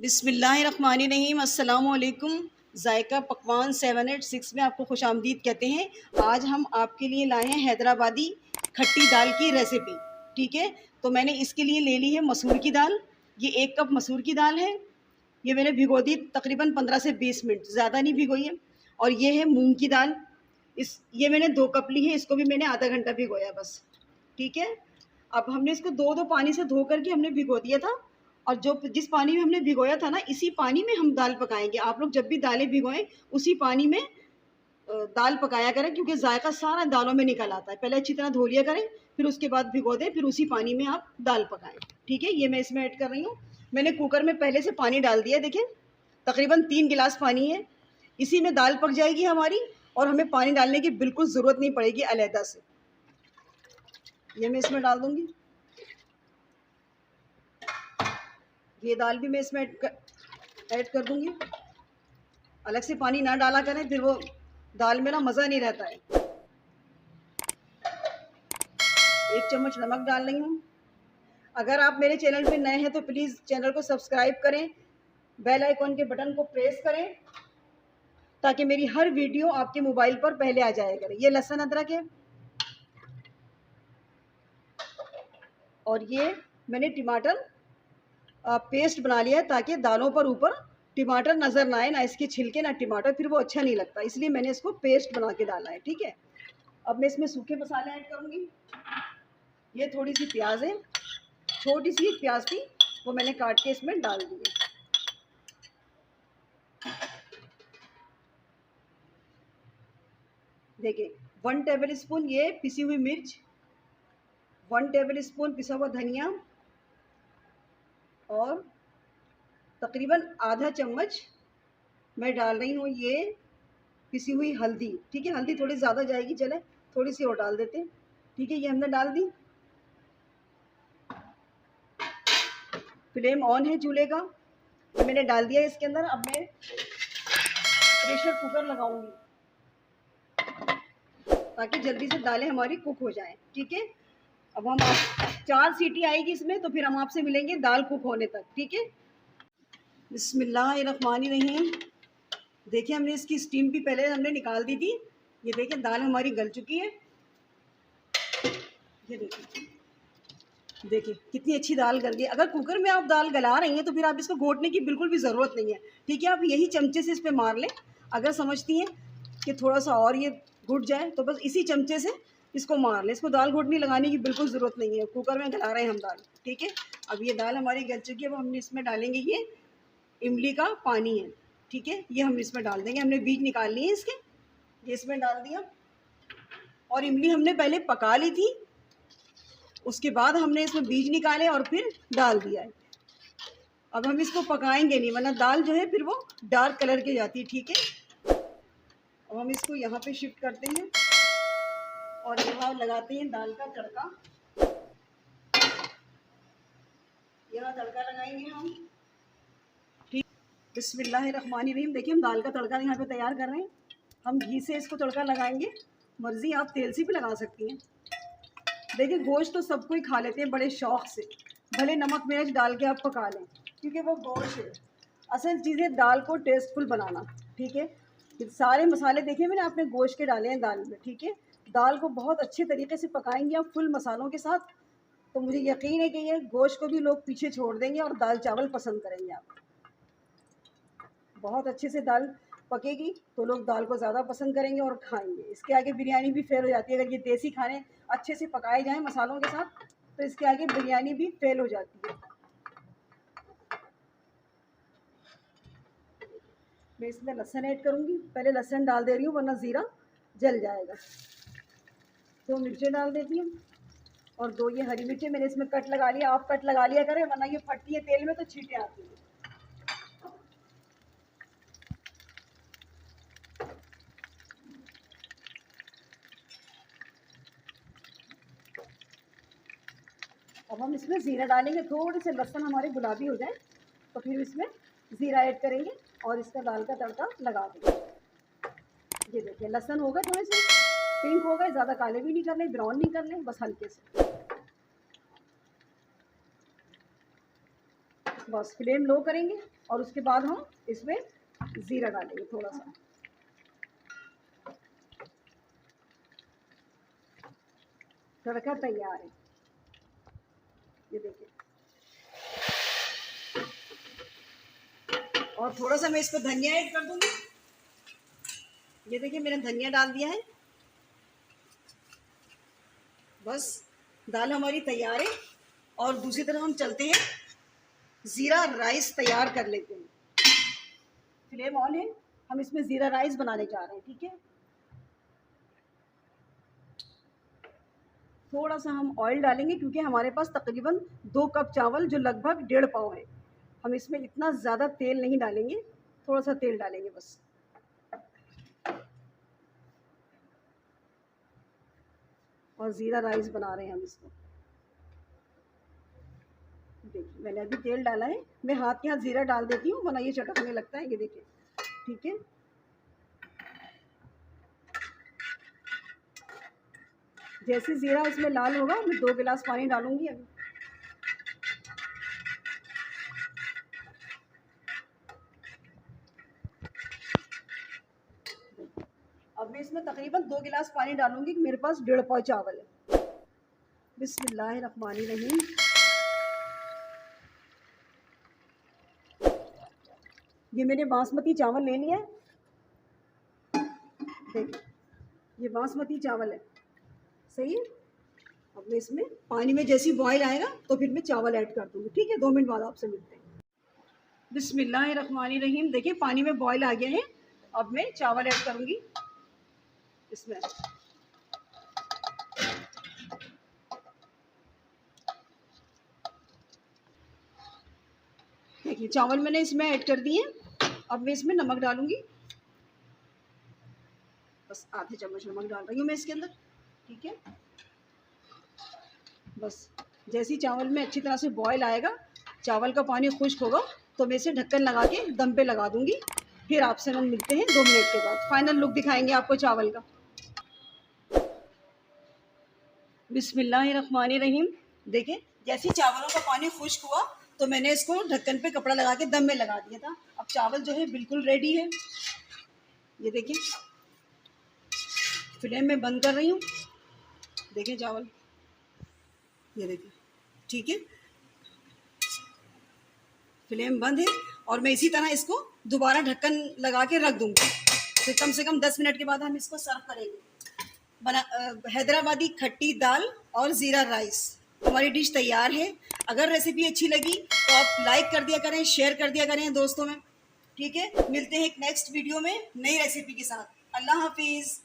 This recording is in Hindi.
बिस्मिल्लाहिर्रहमानिर्रहीम, अस्सलामुअलैकुम। जायका पकवान 786 में आपको खुशामदीद कहते हैं। आज हम आपके लिए लाए हैं हैदराबादी खट्टी दाल की रेसिपी। ठीक है, तो मैंने इसके लिए ले ली है मसूर की दाल। ये 1 कप मसूर की दाल है। ये मैंने भिगो दी तकरीबन 15 से 20 मिनट, ज़्यादा नहीं भिगोई है। और ये है मूंग की दाल। ये मैंने 2 कप ली है, इसको भी मैंने आधा घंटा भिगोया बस। ठीक है, अब हमने इसको दो पानी से धो करके हमने भिगो दिया था। और जो जिस पानी में हमने भिगोया था ना, इसी पानी में हम दाल पकाएंगे। आप लोग जब भी दालें भिगोएं उसी पानी में दाल पकाया करें, क्योंकि जायका सारा दालों में निकल आता है। पहले अच्छी तरह धो लिया करें, फिर उसके बाद भिगो दें, फिर उसी पानी में आप दाल पकाएं। ठीक है, ये मैं इसमें ऐड कर रही हूँ। मैंने कुकर में पहले से पानी डाल दिया, देखें तकरीबन 3 गिलास पानी है। इसी में दाल पक जाएगी हमारी, और हमें पानी डालने की बिल्कुल ज़रूरत नहीं पड़ेगी अलहदा से। ये मैं इसमें डाल दूँगी। ये दाल भी मैं इसमें ऐड कर दूँगी। अलग से पानी ना डाला करें, फिर वो दाल में ना मज़ा नहीं रहता है। 1 चम्मच नमक डाल रही हूँ। अगर आप मेरे चैनल पे नए हैं तो प्लीज़ चैनल को सब्सक्राइब करें, बेल आइकॉन के बटन को प्रेस करें, ताकि मेरी हर वीडियो आपके मोबाइल पर पहले आ जाया करे। ये लहसुन अदरक है, और ये मैंने टमाटर पेस्ट बना लिया है, ताकि दालों पर ऊपर टमाटर नज़र ना आए, ना इसके छिलके ना टमाटर, फिर वो अच्छा नहीं लगता। इसलिए मैंने इसको पेस्ट बना के डाला है। ठीक है, अब मैं इसमें सूखे मसाले ऐड करूँगी। ये थोड़ी सी प्याज है, छोटी सी एक प्याज थी, वो मैंने काट के इसमें डाल दी है। देखिए 1 टेबल स्पून ये पिसी हुई मिर्च, 1 टेबल स्पून पिसा हुआ धनिया, और तकरीबन आधा चम्मच मैं डाल रही हूँ ये पिसी हुई हल्दी। ठीक है, हल्दी थोड़ी ज़्यादा जाएगी, चले थोड़ी सी और डाल देते हैं। ठीक है, ये हमने डाल दी। फ्लेम ऑन है चूल्हे का, ये मैंने डाल दिया इसके अंदर। अब मैं प्रेशर कुकर लगाऊंगी, ताकि जल्दी से दालें हमारी कुक हो जाएं। ठीक है, अब हम 4 सीटी आएगी इसमें, तो फिर हम आपसे मिलेंगे दाल कुक होने तक। ठीक है, बिस्मिल्लाहिर्रहमानिर्रहीम। देखिए हमने इसकी स्टीम भी पहले हमने निकाल दी थी। ये देखिए दाल हमारी गल चुकी है। ये देखिए कितनी अच्छी दाल गल गई। अगर कुकर में आप दाल गला रही हैं तो फिर आप इसको घोटने की बिल्कुल भी ज़रूरत नहीं है। ठीक है, आप यही चमचे से इस पर मार लें। अगर समझती हैं कि थोड़ा सा और ये घुट जाए, तो बस इसी चमचे से इसको मार लें। इसको दाल घोटनी लगाने की बिल्कुल ज़रूरत नहीं है, कुकर में गला रहे हैं हम दाल। ठीक है, अब ये दाल हमारी गल चुकी है। अब हम इसमें डालेंगे ये इमली का पानी है। ठीक है, ये हम इसमें डाल देंगे। हमने बीज निकाल लिए इसके, ये इसमें डाल दिया। और इमली हमने पहले पका ली थी, उसके बाद हमने इसमें बीज निकाले और फिर डाल दिया है। अब हम इसको पकाएंगे नहीं, वरना दाल जो है फिर वो डार्क कलर की जाती है। ठीक है, अब हम इसको यहाँ पे शिफ्ट करते हैं और यहाँ लगाते हैं दाल का तड़का। यहाँ तड़का लगाएंगे हम। ठीक, बिस्मिल्लाहिर्रहमानिर्रहीम। देखिए हम दाल का तड़का यहाँ पे तैयार कर रहे हैं। हम घी से इसको तड़का लगाएंगे, मर्ज़ी आप तेल से भी लगा सकती हैं। देखिए गोश्त तो सब कोई खा लेते हैं बड़े शौक़ से, भले नमक मिर्च डाल के आप पका लें, क्योंकि वो गोश्त है। असल चीज़ है दाल को टेस्टफुल बनाना। ठीक है, फिर सारे मसाले देखिए मैंने आपने गोश्त के डाले हैं दाल में। ठीक है, दाल को बहुत अच्छे तरीके से पकाएंगे आप फुल मसालों के साथ, तो मुझे यकीन है कि ये गोश्त को भी लोग पीछे छोड़ देंगे और दाल चावल पसंद करेंगे आप। बहुत अच्छे से दाल पकेगी तो लोग दाल को ज़्यादा पसंद करेंगे और खाएंगे। इसके आगे बिरयानी भी फेल हो जाती है। अगर ये देसी खाने अच्छे से पकाए जाएं मसालों के साथ, तो इसके आगे बिरयानी भी फेल हो जाती है। मैं इसमें लहसुन ऐड करूँगी। पहले लहसुन डाल दे रही हूँ, वरना ज़ीरा जल जाएगा। 2 मिर्चें डाल देती हूँ, और 2 ये हरी मिर्चें मैंने इसमें कट लगा लिया। आप कट लगा लिया करें, वरना ये फटती है तेल में तो छींटे आती हैं। अब हम इसमें ज़ीरा डालेंगे। थोड़े से लहसुन हमारे गुलाबी हो जाए तो फिर इसमें ज़ीरा ऐड करेंगे और इसका दाल का तड़का लगा देंगे। ये देखिए लहसुन हो गए, थोड़े से पिंक हो गए, ज़्यादा काले भी नहीं करने, ब्राउन नहीं करने, बस हल्के से। बस फ्लेम लो करेंगे और उसके बाद हम इसमें ज़ीरा डालेंगे थोड़ा सा। तड़का तैयार है, ये देखिए। और थोड़ा सा मैं इस पर धनिया ऐड कर दूंगी। ये देखिए मैंने धनिया डाल दिया है। बस दाल हमारी तैयार है। और दूसरी तरफ हम चलते हैं, ज़ीरा राइस तैयार कर लेते हैं। फ्लेम ऑन है, हम इसमें ज़ीरा राइस बनाने जा रहे हैं, ठीक है। थोड़ा सा हम ऑयल डालेंगे क्योंकि हमारे पास तकरीबन 2 कप चावल जो लगभग 1.5 पाव है। हम इसमें इतना ज़्यादा तेल नहीं डालेंगे, थोड़ा सा तेल डालेंगे बस। और ज़ीरा राइस बना रहे हैं हम इसको। देखिए मैंने अभी तेल डाला है, मैं हाथ के हाथ ज़ीरा डाल देती हूँ वरना ये चटकने लगता है। ये देखिए, ठीक है। जैसे ज़ीरा इसमें लाल होगा मैं 2 गिलास पानी डालूंगी अभी। अब मैं इसमें तकरीबन 2 गिलास पानी डालूंगी। मेरे पास 1.5 पाव चावल है। बिस्मिल्लाहिर्रहमानिर्रहीम। ये मैंने बासमती चावल ले लिया है। देखिए ये बासमती चावल है, सही है। अब मैं इसमें पानी में जैसी बॉयल आएगा तो फिर मैं चावल ऐड कर दूँगी, ठीक है। 2 मिनट बाद आपसे मिलते हैं। बिस्मिल्लाहिर्रहमानिर्रहीम। देखिए पानी में बॉयल आ गया है। अब मैं चावल ऐड करूँगी इसमें। देखिए चावल मैंने इसमें ऐड कर दिए। अब मैं इसमें नमक डालूँगी, बस आधे चम्मच नमक डाल रही हूँ मैं इसके अंदर, ठीक है। बस जैसे ही चावल में अच्छी तरह से बॉयल आएगा, चावल का पानी खुश्क होगा तो मैं इसे ढक्कन लगा के दम पे लगा दूँगी। फिर आपसे हम मिलते हैं 2 मिनट के बाद। फाइनल लुक दिखाएंगे आपको चावल का। बिस्मिल्लाहिर्रहमानिर्रहीम। देखिए जैसे ही चावलों का पानी खुश्क हुआ तो मैंने इसको ढक्कन पे कपड़ा लगा के दम में लगा दिया था। अब चावल जो है बिल्कुल रेडी है। ये देखिए फ्लेम में बंद कर रही हूँ। देखिए चावल, ये देखिए, ठीक है। फ्लेम बंद है और मैं इसी तरह इसको दोबारा ढक्कन लगा के रख दूँगी। फिर कम से कम 10 मिनट के बाद हम इसको सर्व करेंगे। हैदराबादी खट्टी दाल और ज़ीरा राइस हमारी डिश तैयार है। अगर रेसिपी अच्छी लगी तो आप लाइक कर दिया करें, शेयर कर दिया करें दोस्तों में, ठीक है। मिलते हैं एक नेक्स्ट वीडियो में नई रेसिपी के साथ। अल्लाह हाफिज़।